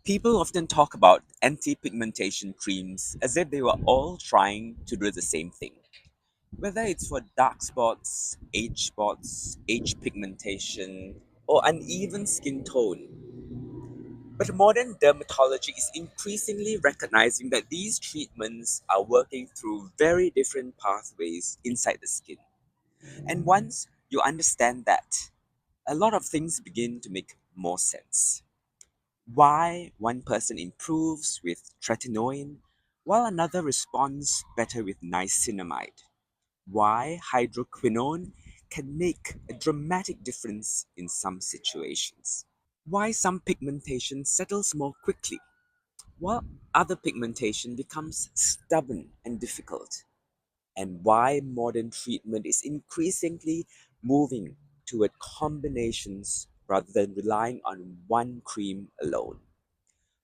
People often talk about anti-pigmentation creams as if they were all trying to do the same thing. Whether it's for dark spots, age pigmentation, or uneven skin tone. But modern dermatology is increasingly recognizing that these treatments are working through very different pathways inside the skin. And once you understand that, a lot of things begin to make more sense. Why one person improves with tretinoin while another responds better with niacinamide. Why hydroquinone can make a dramatic difference in some situations. Why some pigmentation settles more quickly while other pigmentation becomes stubborn and difficult. And why modern treatment is increasingly moving toward combinations rather than relying on one cream alone.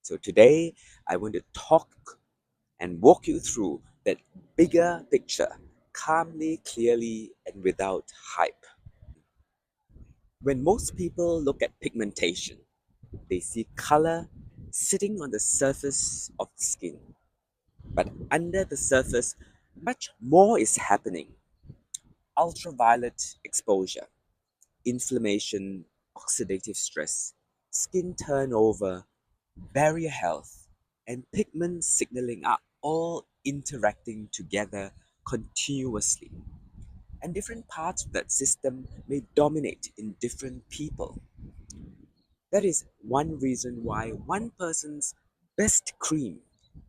So today, I want to talk and walk you through that bigger picture calmly, clearly, and without hype. When most people look at pigmentation, they see color sitting on the surface of the skin. But under the surface, much more is happening. Ultraviolet exposure, inflammation, oxidative stress, skin turnover, barrier health, and pigment signaling are all interacting together continuously. And different parts of that system may dominate in different people. That is one reason why one person's best cream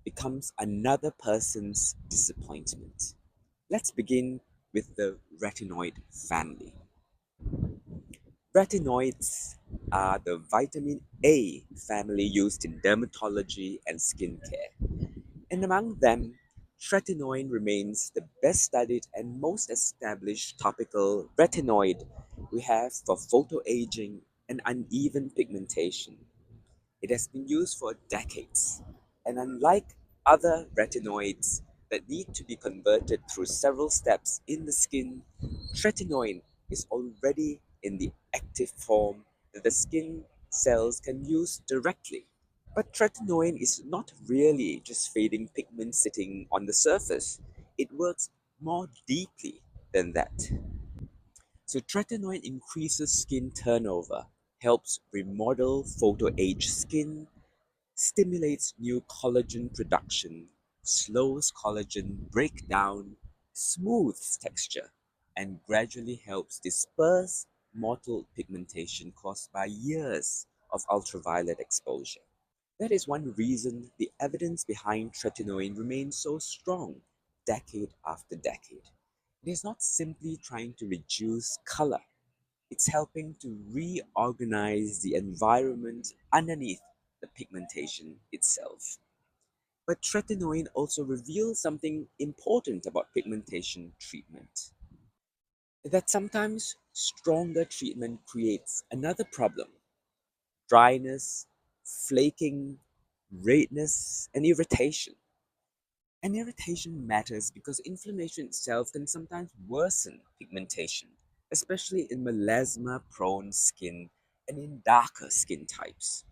becomes another person's disappointment. Let's begin with the retinoid family. Retinoids are the vitamin A family used in dermatology and skincare. And among them, tretinoin remains the best studied and most established topical retinoid we have for photoaging and uneven pigmentation. It has been used for decades, and unlike other retinoids that need to be converted through several steps in the skin, tretinoin is already in the active form that the skin cells can use directly. But tretinoin is not really just fading pigment sitting on the surface. It works more deeply than that. So tretinoin increases skin turnover, helps remodel photo-age skin, stimulates new collagen production, slows collagen breakdown, smooths texture, and gradually helps disperse mottled pigmentation caused by years of ultraviolet exposure. That is one reason the evidence behind tretinoin remains so strong decade after decade. It is not simply trying to reduce color, it's helping to reorganize the environment underneath the pigmentation itself. But tretinoin also reveals something important about pigmentation treatment, that sometimes stronger treatment creates another problem: dryness, flaking, redness, and irritation. And irritation matters because inflammation itself can sometimes worsen pigmentation, especially in melasma prone skin and in darker skin types.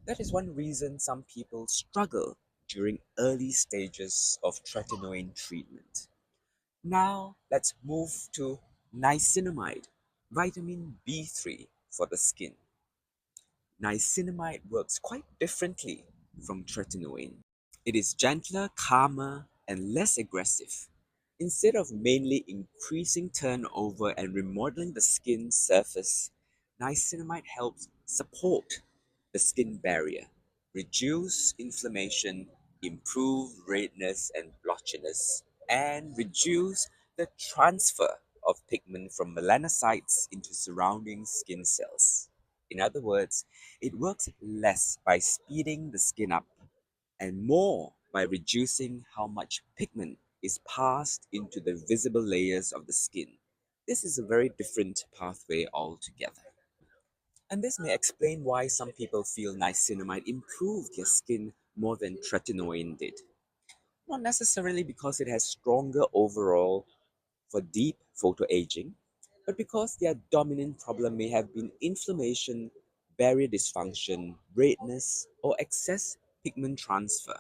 That is one reason some people struggle during early stages of tretinoin treatment. Now, let's move to niacinamide, vitamin B3 for the skin. Niacinamide works quite differently from tretinoin. It is gentler, calmer, and less aggressive. Instead of mainly increasing turnover and remodeling the skin surface, niacinamide helps support the skin barrier, reduce inflammation, improve redness and blotchiness, and reduce the transfer of pigment from melanocytes into surrounding skin cells. In other words, it works less by speeding the skin up and more by reducing how much pigment is passed into the visible layers of the skin. This is a very different pathway altogether. And this may explain why some people feel niacinamide improved their skin more than tretinoin did. Not necessarily because it has stronger overall for deep photoaging, but because their dominant problem may have been inflammation, barrier dysfunction, redness, or excess pigment transfer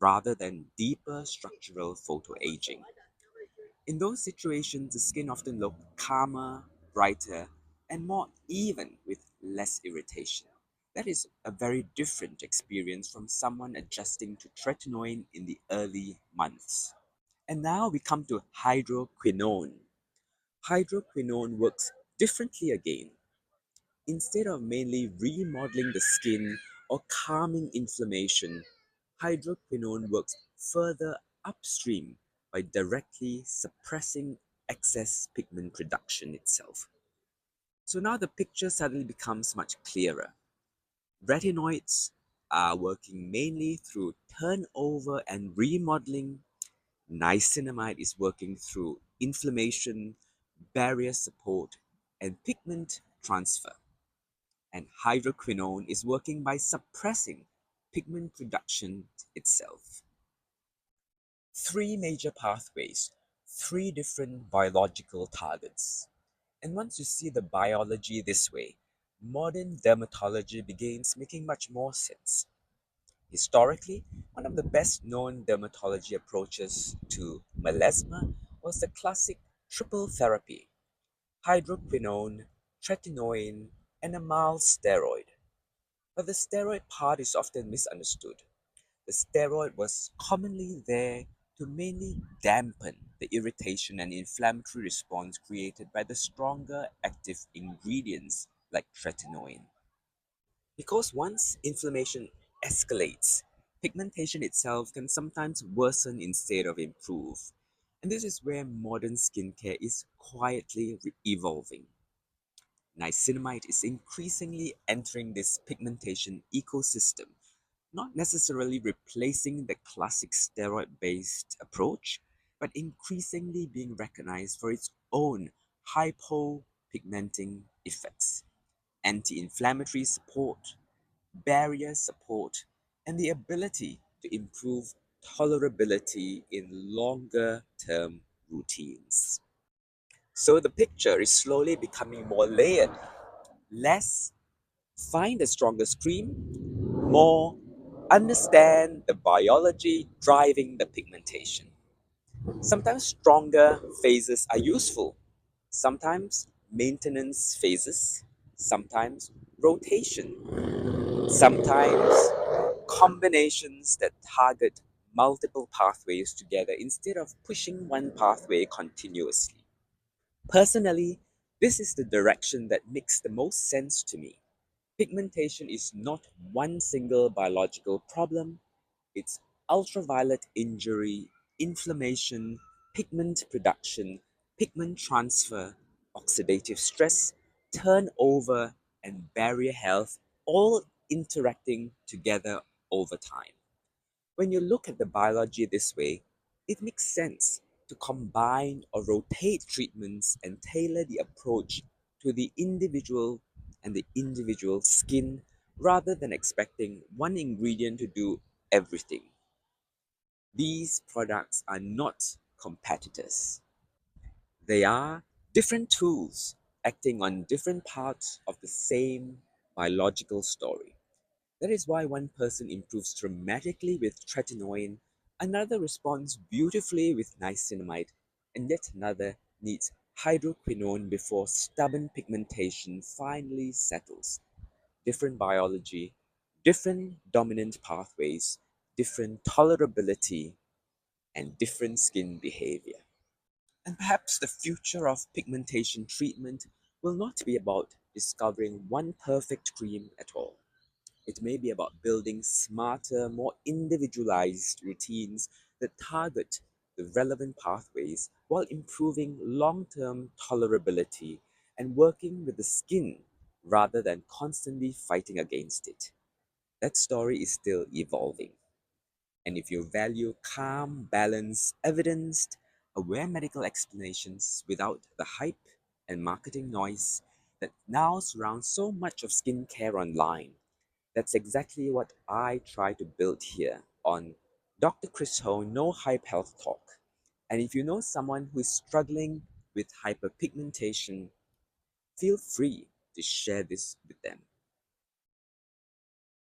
rather than deeper structural photoaging. In those situations, the skin often looks calmer, brighter, and more even with less irritation. That is a very different experience from someone adjusting to tretinoin in the early months. And now we come to hydroquinone. Hydroquinone works differently again. Instead of mainly remodeling the skin or calming inflammation, hydroquinone works further upstream by directly suppressing excess pigment production itself. So now the picture suddenly becomes much clearer. Retinoids are working mainly through turnover and remodeling. Niacinamide is working through inflammation, barrier support, and pigment transfer. And hydroquinone is working by suppressing pigment production itself. Three major pathways, three different biological targets. And once you see the biology this way, modern dermatology begins making much more sense. Historically, one of the best known dermatology approaches to melasma was the classic triple therapy: hydroquinone, tretinoin, and a mild steroid. But the steroid part is often misunderstood. The steroid was commonly there to mainly dampen the irritation and inflammatory response created by the stronger active ingredients like tretinoin. Because once inflammation escalates, pigmentation itself can sometimes worsen instead of improve. And this is where modern skincare is quietly evolving. Niacinamide is increasingly entering this pigmentation ecosystem, not necessarily replacing the classic steroid based approach, but increasingly being recognized for its own hypopigmenting effects, anti inflammatory support, barrier support, and the ability to improve tolerability in longer term routines. So the picture is slowly becoming more layered. Less find the strongest cream, more understand the biology driving the pigmentation. Sometimes stronger phases are useful, sometimes maintenance phases, sometimes rotation, sometimes combinations that target multiple pathways together instead of pushing one pathway continuously. Personally, this is the direction that makes the most sense to me. Pigmentation is not one single biological problem, it's ultraviolet injury, inflammation, pigment production, pigment transfer, oxidative stress, turnover, and barrier health all interacting together over time. When you look at the biology this way, it makes sense to combine or rotate treatments and tailor the approach to the individual and the individual skin rather than expecting one ingredient to do everything. These products are not competitors. They are different tools acting on different parts of the same biological story. That is why one person improves dramatically with tretinoin, another responds beautifully with niacinamide, and yet another needs hydroquinone before stubborn pigmentation finally settles. Different biology, different dominant pathways, different tolerability, and different skin behavior. And perhaps the future of pigmentation treatment will not be about discovering one perfect cream at all. It may be about building smarter, more individualized routines that target the relevant pathways while improving long term tolerability and working with the skin rather than constantly fighting against it. That story is still evolving. And if you value calm, balanced, evidenced, aware medical explanations without the hype and marketing noise that now surrounds so much of skincare online, that's exactly what I try to build here on Dr. Chris Ho No Hype Health Talk. And if you know someone who is struggling with hyperpigmentation, feel free to share this with them.